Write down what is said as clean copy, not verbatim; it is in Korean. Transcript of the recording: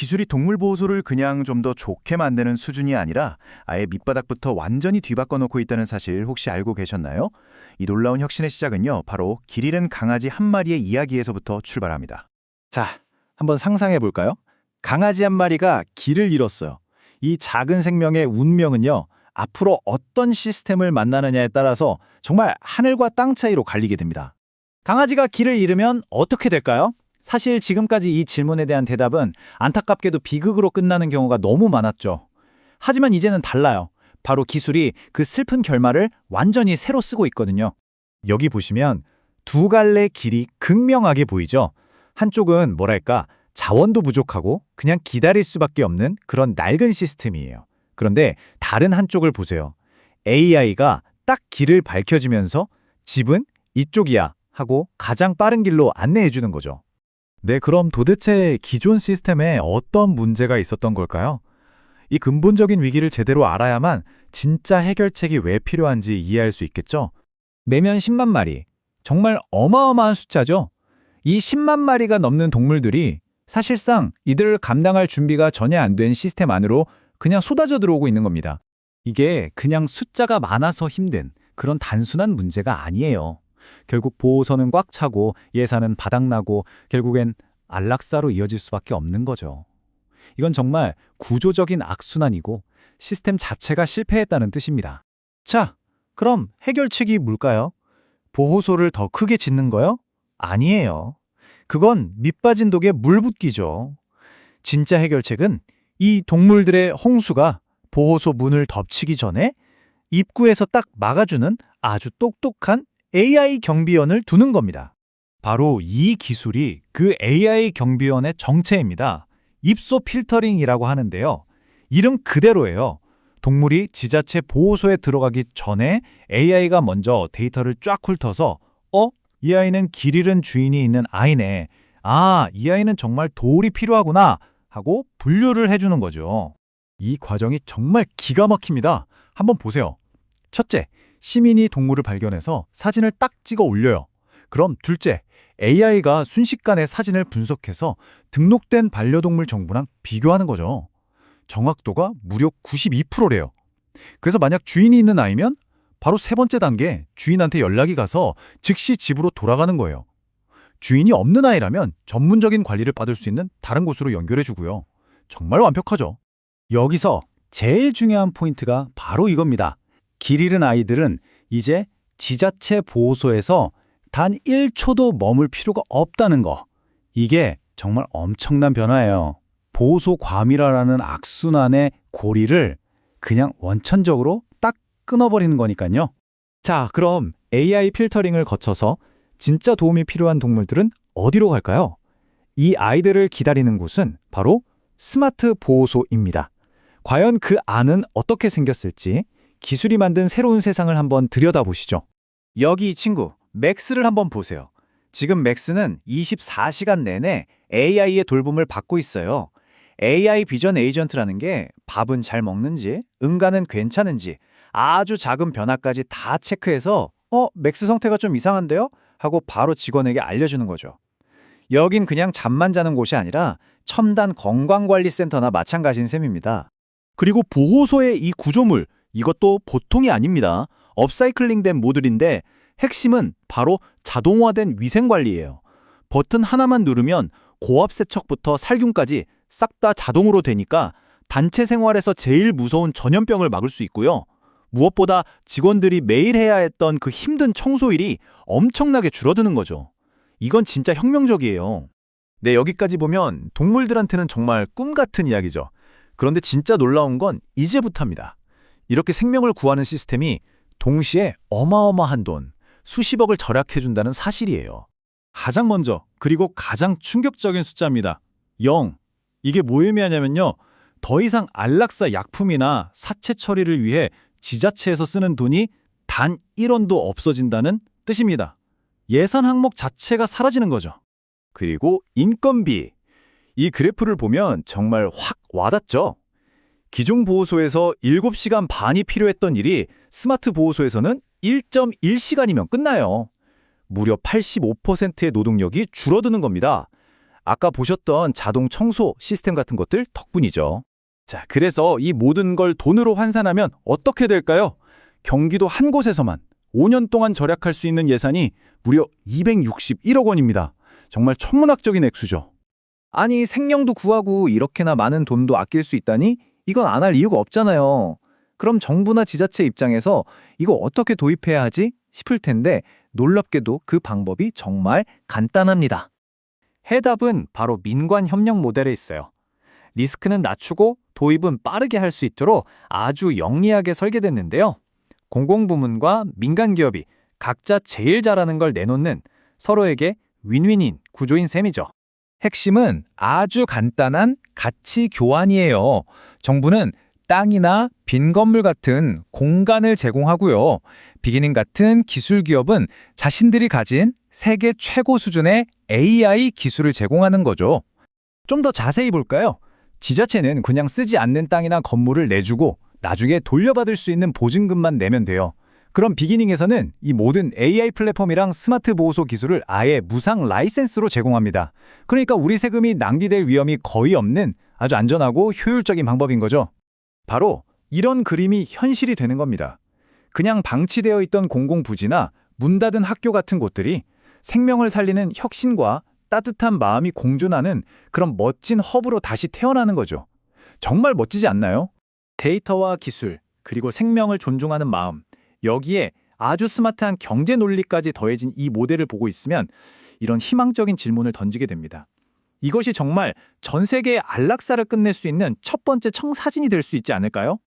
기술이 동물 보호소를 그냥 좀 더 좋게 만드는 수준이 아니라 아예 밑바닥부터 완전히 뒤바꿔 놓고 있다는 사실 혹시 알고 계셨나요? 이 놀라운 혁신의 시작은요, 바로 길 잃은 강아지 한 마리의 이야기에서부터 출발합니다. 자, 한번 상상해 볼까요? 강아지 한 마리가 길을 잃었어요. 이 작은 생명의 운명은요, 앞으로 어떤 시스템을 만나느냐에 따라서 정말 하늘과 땅 차이로 갈리게 됩니다. 강아지가 길을 잃으면 어떻게 될까요? 사실 지금까지 이 질문에 대한 대답은 안타깝게도 비극으로 끝나는 경우가 너무 많았죠. 하지만 이제는 달라요. 바로 기술이 그 슬픈 결말을 완전히 새로 쓰고 있거든요. 여기 보시면 두 갈래 길이 극명하게 보이죠? 한쪽은 뭐랄까 자원도 부족하고 그냥 기다릴 수밖에 없는 그런 낡은 시스템이에요. 그런데 다른 한쪽을 보세요. AI가 딱 길을 밝혀주면서 집은 이쪽이야 하고 가장 빠른 길로 안내해 주는 거죠. 네, 그럼 도대체 기존 시스템에 어떤 문제가 있었던 걸까요? 이 근본적인 위기를 제대로 알아야만 진짜 해결책이 왜 필요한지 이해할 수 있겠죠? 매년 10만 마리. 정말 어마어마한 숫자죠? 이 10만 마리가 넘는 동물들이 사실상 이들을 감당할 준비가 전혀 안 된 시스템 안으로 그냥 쏟아져 들어오고 있는 겁니다. 이게 그냥 숫자가 많아서 힘든 그런 단순한 문제가 아니에요. 결국 보호선은 꽉 차고 예산은 바닥나고 결국엔 안락사로 이어질 수밖에 없는 거죠. 이건 정말 구조적인 악순환이고 시스템 자체가 실패했다는 뜻입니다. 자, 그럼 해결책이 뭘까요? 보호소를 더 크게 짓는 거요? 아니에요. 그건 밑빠진 독에 물 붓기죠. 진짜 해결책은 이 동물들의 홍수가 보호소 문을 덮치기 전에 입구에서 딱 막아주는 아주 똑똑한 AI 경비원을 두는 겁니다. 바로 이 기술이 그 AI 경비원의 정체입니다. 입소 필터링이라고 하는데요. 이름 그대로예요. 동물이 지자체 보호소에 들어가기 전에 AI가 먼저 데이터를 쫙 훑어서 이 아이는 길 잃은 주인이 있는 아이네. 이 아이는 정말 도울이 필요하구나 하고 분류를 해주는 거죠. 이 과정이 정말 기가 막힙니다. 한번 보세요. 첫째, 시민이 동물을 발견해서 사진을 딱 찍어 올려요. 그럼 둘째, AI가 순식간에 사진을 분석해서 등록된 반려동물 정보랑 비교하는 거죠. 정확도가 무려 92%래요. 그래서 만약 주인이 있는 아이면 바로 세 번째 단계, 주인한테 연락이 가서 즉시 집으로 돌아가는 거예요. 주인이 없는 아이라면 전문적인 관리를 받을 수 있는 다른 곳으로 연결해 주고요. 정말 완벽하죠. 여기서 제일 중요한 포인트가 바로 이겁니다. 길 잃은 아이들은 이제 지자체 보호소에서 단 1초도 머물 필요가 없다는 거. 이게 정말 엄청난 변화예요. 보호소 과밀화라는 악순환의 고리를 그냥 원천적으로 딱 끊어버리는 거니까요. 자, 그럼 AI 필터링을 거쳐서 진짜 도움이 필요한 동물들은 어디로 갈까요? 이 아이들을 기다리는 곳은 바로 스마트 보호소입니다. 과연 그 안은 어떻게 생겼을지 기술이 만든 새로운 세상을 한번 들여다보시죠. 여기 이 친구, 맥스를 한번 보세요. 지금 맥스는 24시간 내내 AI의 돌봄을 받고 있어요. AI 비전 에이전트라는 게 밥은 잘 먹는지, 응가는 괜찮은지, 아주 작은 변화까지 다 체크해서 맥스 상태가 좀 이상한데요? 하고 바로 직원에게 알려주는 거죠. 여긴 그냥 잠만 자는 곳이 아니라 첨단 건강관리센터나 마찬가지인 셈입니다. 그리고 보호소의 이 구조물, 이것도 보통이 아닙니다. 업사이클링된 모듈인데 핵심은 바로 자동화된 위생관리예요. 버튼 하나만 누르면 고압 세척부터 살균까지 싹 다 자동으로 되니까 단체 생활에서 제일 무서운 전염병을 막을 수 있고요. 무엇보다 직원들이 매일 해야 했던 그 힘든 청소일이 엄청나게 줄어드는 거죠. 이건 진짜 혁명적이에요. 네, 여기까지 보면 동물들한테는 정말 꿈 같은 이야기죠. 그런데 진짜 놀라운 건 이제부터입니다. 이렇게 생명을 구하는 시스템이 동시에 어마어마한 돈, 수십억을 절약해준다는 사실이에요. 가장 먼저, 그리고 가장 충격적인 숫자입니다. 0. 이게 뭐 의미하냐면요. 더 이상 안락사 약품이나 사체 처리를 위해 지자체에서 쓰는 돈이 단 1원도 없어진다는 뜻입니다. 예산 항목 자체가 사라지는 거죠. 그리고 인건비. 이 그래프를 보면 정말 확 와닿죠? 기존 보호소에서 7시간 반이 필요했던 일이 스마트 보호소에서는 1.1시간이면 끝나요. 무려 85%의 노동력이 줄어드는 겁니다. 아까 보셨던 자동 청소 시스템 같은 것들 덕분이죠. 자, 그래서 이 모든 걸 돈으로 환산하면 어떻게 될까요? 경기도 한 곳에서만 5년 동안 절약할 수 있는 예산이 무려 261억 원입니다. 정말 천문학적인 액수죠. 아니, 생명도 구하고 이렇게나 많은 돈도 아낄 수 있다니 이건 안 할 이유가 없잖아요. 그럼 정부나 지자체 입장에서 이거 어떻게 도입해야 하지 싶을 텐데 놀랍게도 그 방법이 정말 간단합니다. 해답은 바로 민관 협력 모델에 있어요. 리스크는 낮추고 도입은 빠르게 할 수 있도록 아주 영리하게 설계됐는데요. 공공부문과 민간 기업이 각자 제일 잘하는 걸 내놓는 서로에게 윈윈인 구조인 셈이죠. 핵심은 아주 간단한 가치 교환이에요. 정부는 땅이나 빈 건물 같은 공간을 제공하고요. 비기닝 같은 기술 기업은 자신들이 가진 세계 최고 수준의 AI 기술을 제공하는 거죠. 좀 더 자세히 볼까요? 지자체는 그냥 쓰지 않는 땅이나 건물을 내주고 나중에 돌려받을 수 있는 보증금만 내면 돼요. 그럼 비기닝에서는 이 모든 AI 플랫폼이랑 스마트 보호소 기술을 아예 무상 라이센스로 제공합니다. 그러니까 우리 세금이 낭비될 위험이 거의 없는 아주 안전하고 효율적인 방법인 거죠. 바로 이런 그림이 현실이 되는 겁니다. 그냥 방치되어 있던 공공부지나 문 닫은 학교 같은 곳들이 생명을 살리는 혁신과 따뜻한 마음이 공존하는 그런 멋진 허브로 다시 태어나는 거죠. 정말 멋지지 않나요? 데이터와 기술, 그리고 생명을 존중하는 마음, 여기에 아주 스마트한 경제 논리까지 더해진 이 모델을 보고 있으면 이런 희망적인 질문을 던지게 됩니다. 이것이 정말 전 세계의 안락사를 끝낼 수 있는 첫 번째 청사진이 될 수 있지 않을까요?